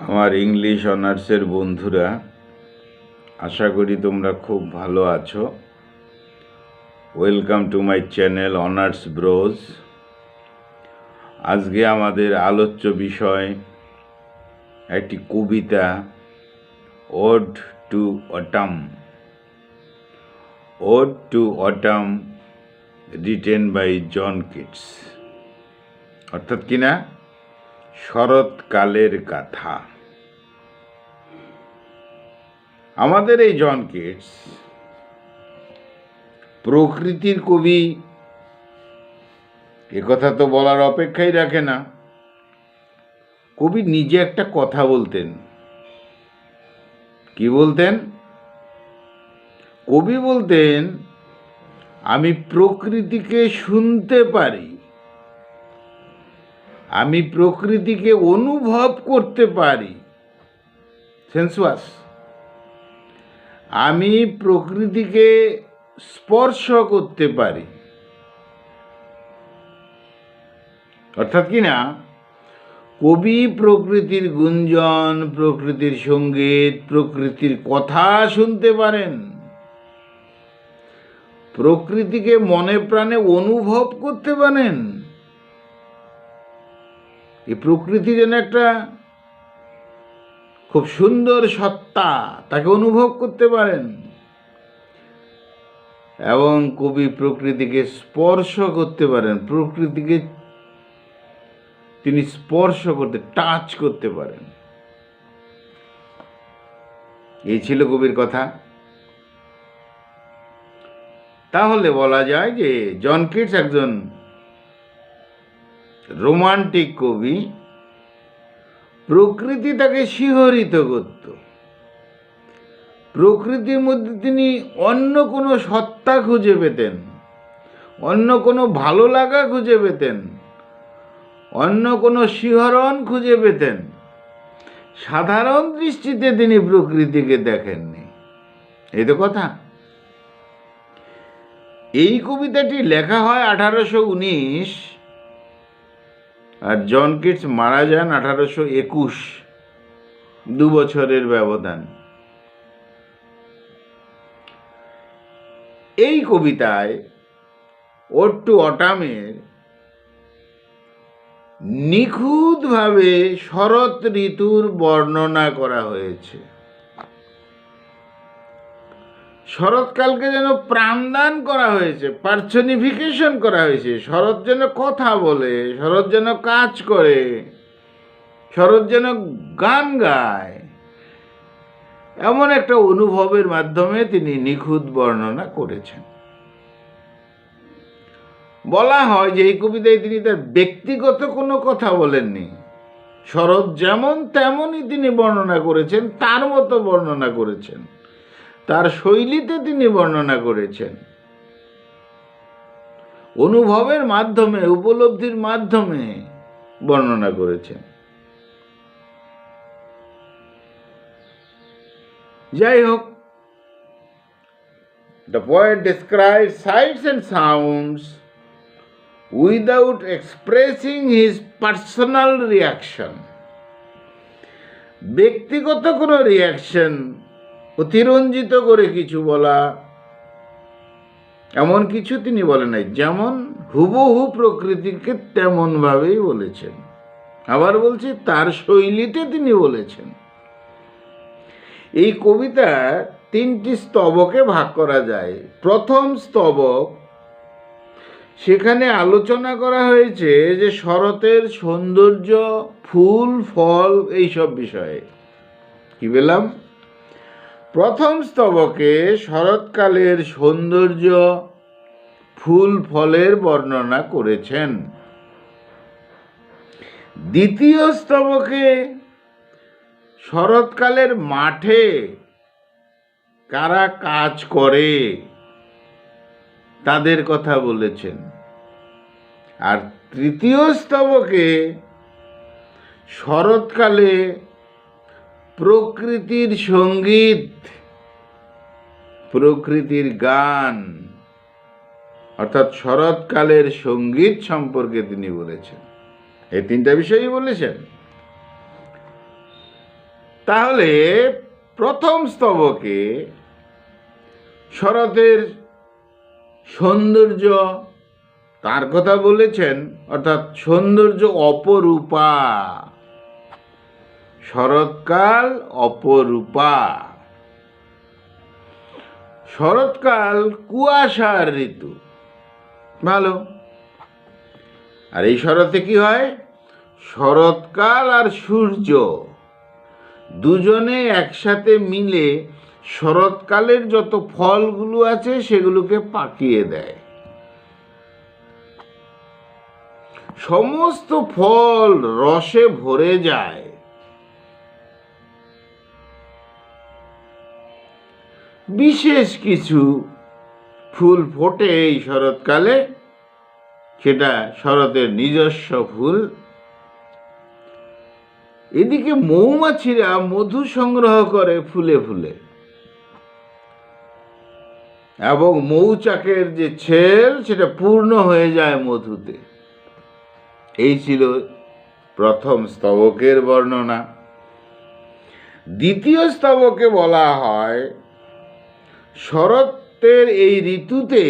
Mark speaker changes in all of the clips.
Speaker 1: আমার ইংলিশ অনার্সের বন্ধুরা, আশা করি তোমরা খুব ভালো আছো। Welcome to my channel honours bros. আজকে আমাদের আলোচ্য বিষয় একটি কবিতা, ode to autumn. Ode to autumn written by John Keats, অর্থাৎ কিনা শরৎকালের গাথা। আমাদের এই জন কিটস প্রকৃতির কবি, একথা তো বলার অপেক্ষাই রাখে না। কবি নিজে একটা কথা বলতেন। কি বলতেন? কবি বলতেন, আমি প্রকৃতিকে শুনতে পারি, আমি প্রকৃতিকে অনুভব করতে পারি। সেন্সুয়াস। আমি প্রকৃতিকে স্পর্শ করতে পারি। অর্থাৎ কি না, কবি প্রকৃতির গুঞ্জন, প্রকৃতির সঙ্গীত, প্রকৃতির কথা শুনতে পারেন, প্রকৃতিকে মনে প্রাণে অনুভব করতে পারেন। এই প্রকৃতি যেন একটা খুব সুন্দর সত্তা, তাকে অনুভব করতে পারেন। এবং কবি প্রকৃতিকে স্পর্শ করতে পারেন, প্রকৃতিকে তিনি স্পর্শ করতে, টাচ করতে পারেন। এই ছিল কবির কথা। তাহলে বলা যায় যে জন কিটস একজন রোমান্টিক কবি। প্রকৃতি তাকে শিহরিত করত। প্রকৃতির মধ্যে তিনি অন্য কোনো সত্তা খুঁজে পেতেন, অন্য কোনো ভালো লাগা খুঁজে পেতেন, অন্য কোনো শিহরণ খুঁজে পেতেন। সাধারণ দৃষ্টিতে তিনি প্রকৃতিকে দেখেননি। এই তো কথা। এই কবিতাটি লেখা হয় 1819, আর জন কিটস মারা যান 1821। 2 বছরের ব্যবধান। এই কবিতায় ওড টু অটামের নিখুঁতভাবে শরৎ ঋতুর বর্ণনা করা হয়েছে। শরৎকালকে যেন প্রাণদান করা হয়েছে, পার্সনিফিকেশন করা হয়েছে। শরৎ যেন কথা বলে, শরৎ যেন কাজ করে, শরৎ যেন গান গায়, এমন একটা অনুভবের মাধ্যমে তিনি নিখুঁত বর্ণনা করেছেন। বলা হয় যে এই কবিতায় তিনি তার ব্যক্তিগত কোনো কথা বলেননি। শরৎ যেমন তেমনই তিনি বর্ণনা করেছেন, তার মতো বর্ণনা করেছেন, তার শৈলীতে তিনি বর্ণনা করেছেন। অনুভবের মাধ্যমে, উপলব্ধির মাধ্যমে বর্ণনা করেছেন। যাই হোক, the poet describes sights and sounds without expressing his personal reaction. ব্যক্তিগত কোনো রিয়াকশন, অতিরঞ্জিত করে কিছু বলা, এমন কিছু তিনি বলেন নাই। যেমন হুবহু প্রকৃতিকে তেমনভাবেই বলেছেন। আবার বলছি, তার শৈলীতে তিনি বলেছেন। এই কবিতা 3টি স্তবকে ভাগ করা যায়। প্রথম স্তবক, সেখানে আলোচনা করা হয়েছে যে শরতের সৌন্দর্য, ফুল ফল, এইসব বিষয়ে। কি বললাম? প্রথম স্তবকে শরৎকালের সৌন্দর্য, ফুল ফলের বর্ণনা করেছেন। দ্বিতীয় স্তবকে শরৎকালের মাঠে কারা কাজ করে তাদের কথা বলেছেন। আর তৃতীয় স্তবকে শরৎকালে প্রকৃতির সঙ্গীত, প্রকৃতির গান, অর্থাৎ শরৎকালের সঙ্গীত সম্পর্কে তিনি বলেছেন। এই 3টা বিষয়ই বলেছেন। তাহলে প্রথম স্তবকে শরতের সৌন্দর্য তার কথা বলেছেন, অর্থাৎ সৌন্দর্য অপরূপা, শরৎকাল অপরূপা। শরৎকাল কুয়াশার ঋতু, ভালো। আর এই শরতে কি হয়? শরৎকাল আর সূর্য দুজনে একসাথে মিলে শরৎকালের যত ফলগুলো আছে সেগুলোকে পাকিয়ে দেয়। সমস্ত ফল রসে ভরে যায়। বিশেষ কিছু ফুল ফোটে এই শরৎকালে, সেটা শরতের নিজস্ব ফুল। এদিকে মৌমাছিরা মধু সংগ্রহ করে ফুলে ফুলে, এবং মৌচাকের যে ছেল সেটা পূর্ণ হয়ে যায় মধুতে। এই ছিল প্রথম স্তবকের বর্ণনা। দ্বিতীয় স্তবকে বলা হয় শরতের এই ঋতুতে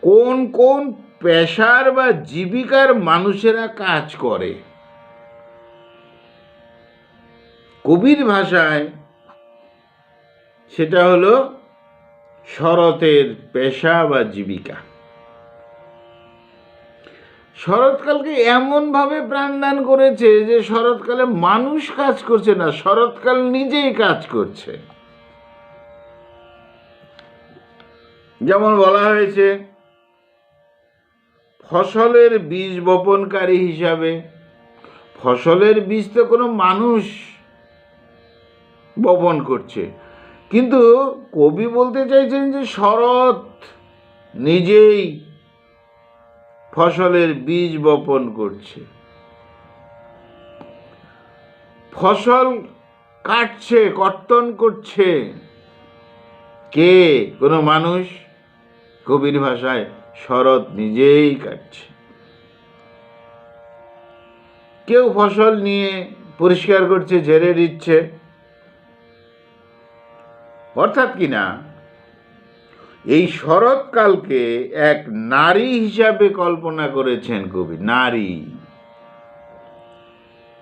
Speaker 1: কোন কোন পেশার বা জীবিকার মানুষেরা কাজ করে। কবির ভাষায় সেটা হলো শরতের পেশা বা জীবিকা। শরৎকালকে এমনভাবে প্রাণদান করেছে যে শরৎকালে মানুষ কাজ করছে না, শরৎকাল নিজেই কাজ করছে। যেমন বলা হয়েছে ফসলের বীজ বপনকারী হিসাবে। ফসলের বীজ তো কোনো মানুষ বপন করছে, কিন্তু কবি বলতে চাইছেন যে শরৎ নিজেই ফসলের বীজ বপন করছে। ফসল কাটছে, কর্তন করছে কে? কোনো মানুষ? কবির ভাষায় শরৎ নিজেই কাটছে। কেউ ফসল নিয়ে পরিষ্কার করছে, ঝেড়ে দিচ্ছে। অর্থাৎ কিনা এই শরৎকালকে এক নারী হিসাবে কল্পনা করেছেন কবি। নারী,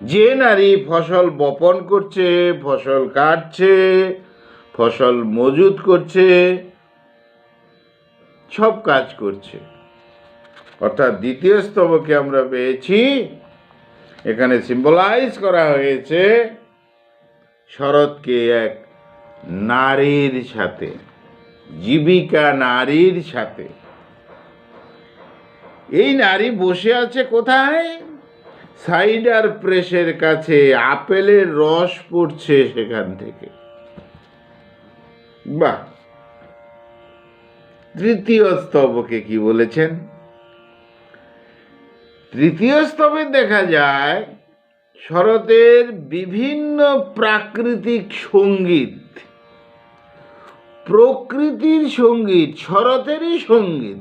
Speaker 1: যে নারী ফসল বপন করছে, ফসল কাটছে, ফসল মজুত করছে, সব কাজ করছে। অর্থাৎ দ্বিতীয় স্তবকে আমরা পেয়েছি, এখানে সিম্বলাইজ করা হয়েছে শরৎকে এক নারীর সাথে, জীবিকা নারীর সাথে। এই নারী বসে আছে কোথায়? সাইডার প্রেসের কাছে, আপেলের রস পড়ছে সেখান থেকে। বাহ! তৃতীয় স্তবকে কি বলেছেন? তৃতীয় স্তবে দেখা যায় শরতের বিভিন্ন প্রাকৃতিক সঙ্গীত, প্রকৃতির সঙ্গীত, শরতেরই সঙ্গীত।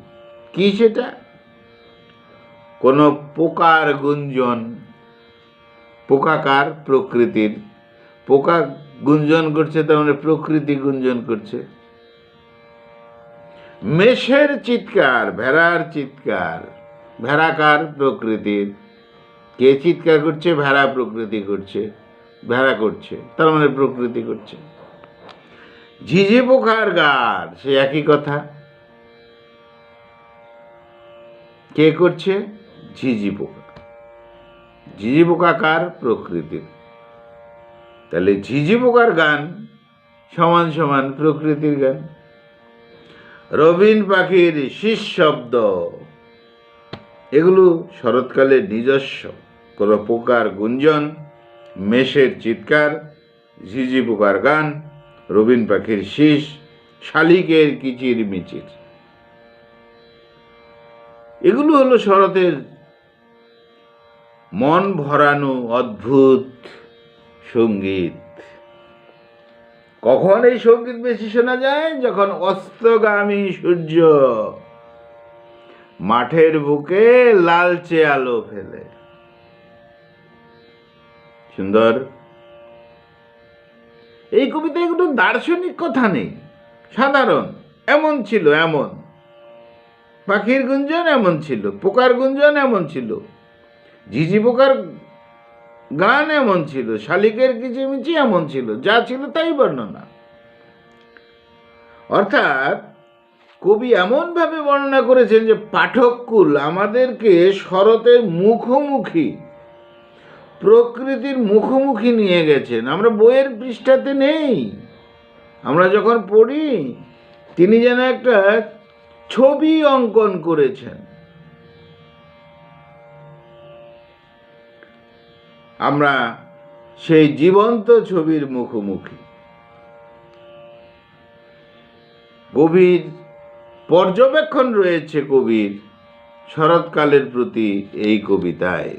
Speaker 1: কি সেটা? কোনো পোকার গুঞ্জন, পোকাকার প্রকৃতির, পোকা গুঞ্জন করছে, তার মানে প্রকৃতি গুঞ্জন করছে। মেষের চিৎকার, ভেড়ার চিৎকার, ভেড়াকার প্রকৃতির। কে চিৎকার করছে? ভেড়া প্রকৃতি করছে, ভেড়া করছে, তার মানে প্রকৃতি করছে। ঝিঝি পোকার গান, সে একই কথা। কে করছে? ঝিঝি পোকা। ঝিঝি পোকা কার? প্রকৃতির। তাহলে ঝিঝি পোকার গান সমান সমান প্রকৃতির গান। রবিন পাখির শীষ শব্দ, এগুলো শরৎকালের নিজস্ব। কোনো পোকার গুঞ্জন, মেষের চিৎকার, ঝিঝি পোকার গান, রবিন পাখির শীষ, শালিকের কিচির মিচির, এগুলো হলো শরতের মন ভরানো অদ্ভুত সঙ্গীত। কখন এই সঙ্গীত বেশি শোনা যায়? যখন অস্তগামী সূর্য মাঠের বুকে লালচে আলো ফেলে। সুন্দর। এই কবিতায় কোনো দার্শনিক কথা নেই, সাধারণ। এমন ছিল, এমন পাখির গুঞ্জন এমন ছিল, পোকার গুঞ্জন এমন ছিল, ঝিঝি পোকার গান এমন ছিল, শালিকের কিচিমিচি এমন ছিল, যা ছিল তাই বর্ণনা। অর্থাৎ কবি এমনভাবে বর্ণনা করেছেন যে পাঠককুল আমাদেরকে শরতের মুখোমুখি, প্রকৃতির মুখোমুখি নিয়ে গেছেন। আমরা বইয়ের পৃষ্ঠাতে নেই, আমরা যখন পড়ি তিনি যেন একটা ছবি অঙ্কন করেছেন। আমরা সেই জীবন্ত ছবির মুখোমুখি। গভীর পর্যবেক্ষণ রয়েছে কবির শরৎকালের প্রতি এই কবিতায়।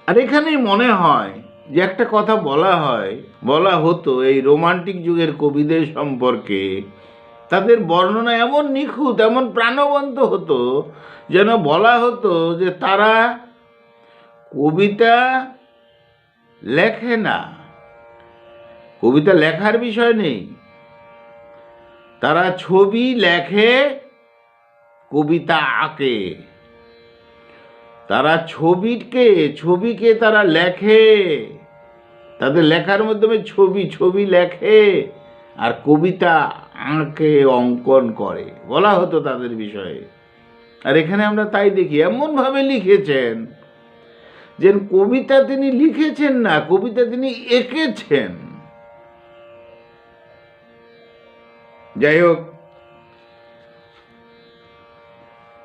Speaker 1: আর এখানেই মনে হয় যে একটা কথা বলা হতো এই রোমান্টিক যুগের কবিদের সম্পর্কে, তাদের বর্ণনা এমন নিখুঁত, এমন প্রাণবন্ত হতো, যেন বলা হতো যে তারা কবিতা লেখে না, কবিতা লেখার বিষয় নেই, তারা ছবি লেখে, কবিতা আঁকে। তারা ছবিকে তারা লেখে, তাদের লেখার মাধ্যমে ছবি লেখে আর কবিতা আঁকে, অঙ্কন করে, বলা হতো তাদের বিষয়ে। আর এখানে আমরা তাই দেখি, এমনভাবে লিখেছেন যে কবিতা তিনি লিখেছেন না, কবিতা তিনি এঁকেছেন। যাই হোক,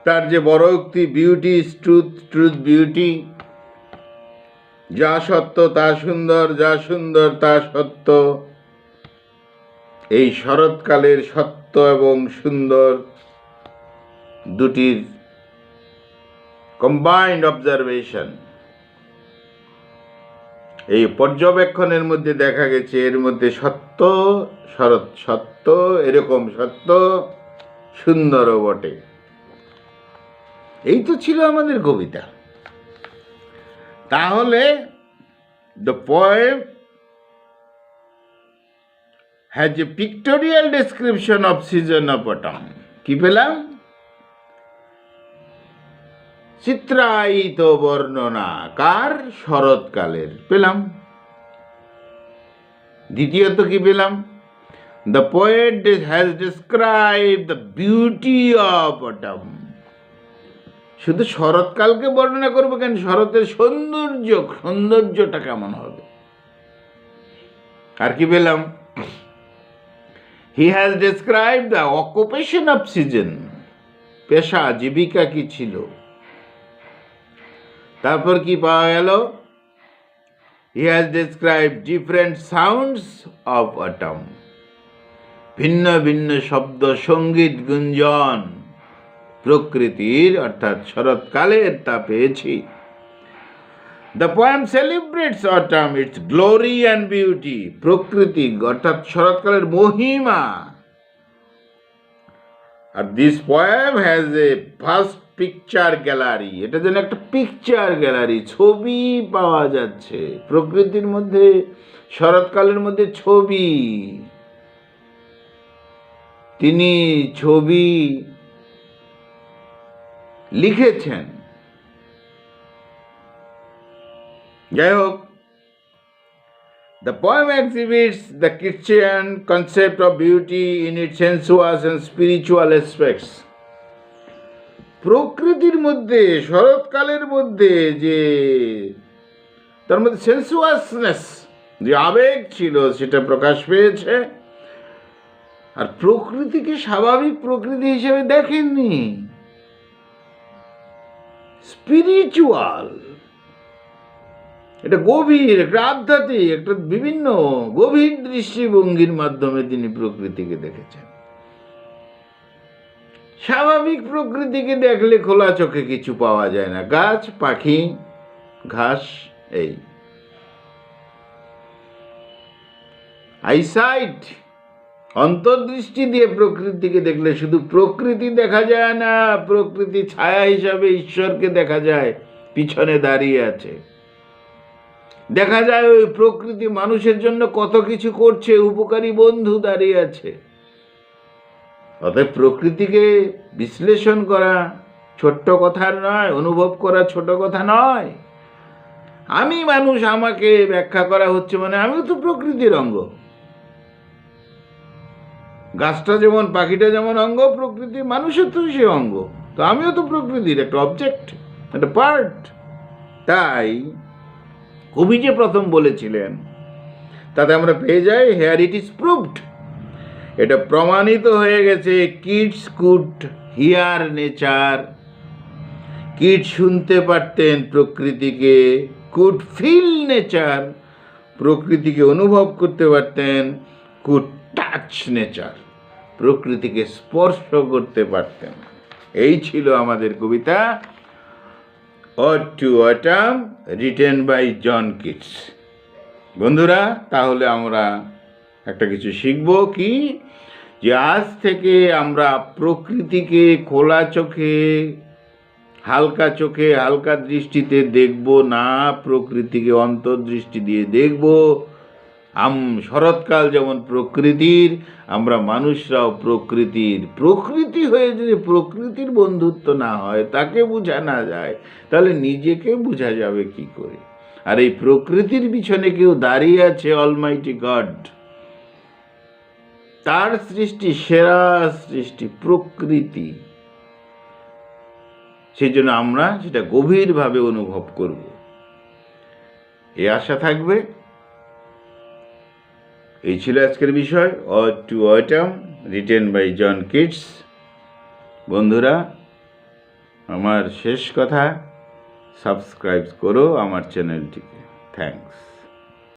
Speaker 1: তার যে বড় উক্তি, beauty is truth, truth beauty, যা সত্য তা সুন্দর, যা সুন্দর তা সত্য, এই শরৎকালের সত্য এবং সুন্দর দুটির কম্বাইন্ড অবজারভেশন, এই পর্যবেক্ষণের মধ্যে দেখা গেছে এর মধ্যে সত্য, সত্য, এরকম সত্য, সুন্দরও বটে। এই তো ছিল আমাদের কবিতা। তাহলে the poem has a pictorial description of season of autumn. কি পেলাম? চিত্রায়িত বর্ণনা কার? শরৎকালের পেলাম। দ্বিতীয়ত কি পেলাম? The poet has described the beauty of autumn. শুধু শরৎকালকে বর্ণনা করবো কেন? শরতের সৌন্দর্যটা কেমন হবে? আর কি পেলাম? He has described the occupation of season. পেশা, জীবিকা কি ছিল? তারপর কি পাওয়া গেল? He has described different sounds of autumn. ভিন্ন ভিন্ন শব্দ, সঙ্গীত, গুঞ্জন প্রকৃতির অর্থাৎ শরৎকালের তা পেয়েছি। The poem celebrates autumn, its glory and beauty. প্রকৃতি অর্থাৎ শরৎকালের মহিমা। আর this poem has a vast picture gallery. এটা যেন একটা পিকচার গ্যালারি, ছবি পাওয়া যাচ্ছে প্রকৃতির মধ্যে, শরৎকালের মধ্যে ছবি। তিনি ছবি লিখেছেন। যাই হোক, the poem exhibits the Christian concept of beauty in its sensuous and spiritual aspects. প্রকৃতির মধ্যে, শরৎকালের মধ্যে যে তার মধ্যে সেন্সুয়াসনেস, যে আবেগ ছিল, সেটা প্রকাশ পেয়েছে। আর প্রকৃতিকে স্বাভাবিক প্রকৃতি হিসেবে দেখেননি, স্পিরিচুয়াল, এটা গভীর, একটা আধ্যাত্মিক, একটা বিভিন্ন গভীর দৃষ্টিভঙ্গির মাধ্যমে তিনি প্রকৃতিকে দেখেছেন। স্বাভাবিক প্রকৃতিকে দেখলে খোলা চোখে কিছু পাওয়া যায় না, গাছ, পাখি, ঘাস, এই আইসাইট, অন্তর্দৃষ্টি দিয়ে প্রকৃতিকে দেখলে শুধু প্রকৃতি দেখা যায় না, প্রকৃতি ছায়া হিসাবে ঈশ্বরকে দেখা যায়, পিছনে দাঁড়িয়ে আছে। দেখা যায় ওই প্রকৃতি মানুষের জন্য কত কিছু করছে, উপকারী বন্ধু দাঁড়িয়ে আছে। অতএব প্রকৃতিকে বিশ্লেষণ করা ছোট্ট কথা নয়, অনুভব করা ছোট কথা নয়। আমি মানুষ, আমাকে ব্যাখ্যা করা হচ্ছে মানে আমিও তো প্রকৃতির অঙ্গ। গাছটা যেমন, পাখিটা যেমন অঙ্গ, প্রকৃতি মানুষের তো সে অঙ্গ। তো আমিও তো প্রকৃতির একটা অবজেক্ট, একটা পার্ট। তাই কবি যে প্রথম বলেছিলেন তাতে আমরা পেয়ে যাই, হেয়ার ইট ইজ প্রুভড, এটা প্রমাণিত হয়ে গেছে, kids could hear nature, kid শুনতে পারতেন প্রকৃতিকে, কুড ফিল নেচার, প্রকৃতিকে অনুভব করতে পারতেন, কুড টাচ নেচার, প্রকৃতিকে স্পর্শ করতে পারতেন। এই ছিল আমাদের কবিতা ode to autumn, written by John Keats. বন্ধুরা, তাহলে আমরা একটা কিছু শিখব, কি যে আজ থেকে আমরা প্রকৃতিকে খোলা চোখে, হালকা চোখে, হালকা দৃষ্টিতে দেখব না, প্রকৃতিকে অন্তর্দৃষ্টি দিয়ে দেখব। শরৎকাল যেমন প্রকৃতির, আমরা মানুষরাও প্রকৃতির। প্রকৃতি হয়ে যদি প্রকৃতির বন্ধুত্ব না হয়, তাকে বোঝা না যায়, তাহলে নিজেকে বোঝা যাবে কি করে? আর এই প্রকৃতির পিছনে কেউ দাঁড়িয়ে আছে, অলমাইটি গড। তার সৃষ্টি, সেরা সৃষ্টি প্রকৃতি। সেই জন্য আমরা সেটা গভীরভাবে অনুভব করব, এই আশা থাকবে। এই ছিল আজকের বিষয়, ode to autumn, written by John Keats. বন্ধুরা, আমার শেষ কথা, সাবস্ক্রাইব করো আমার চ্যানেলটিকে। থ্যাঙ্কস।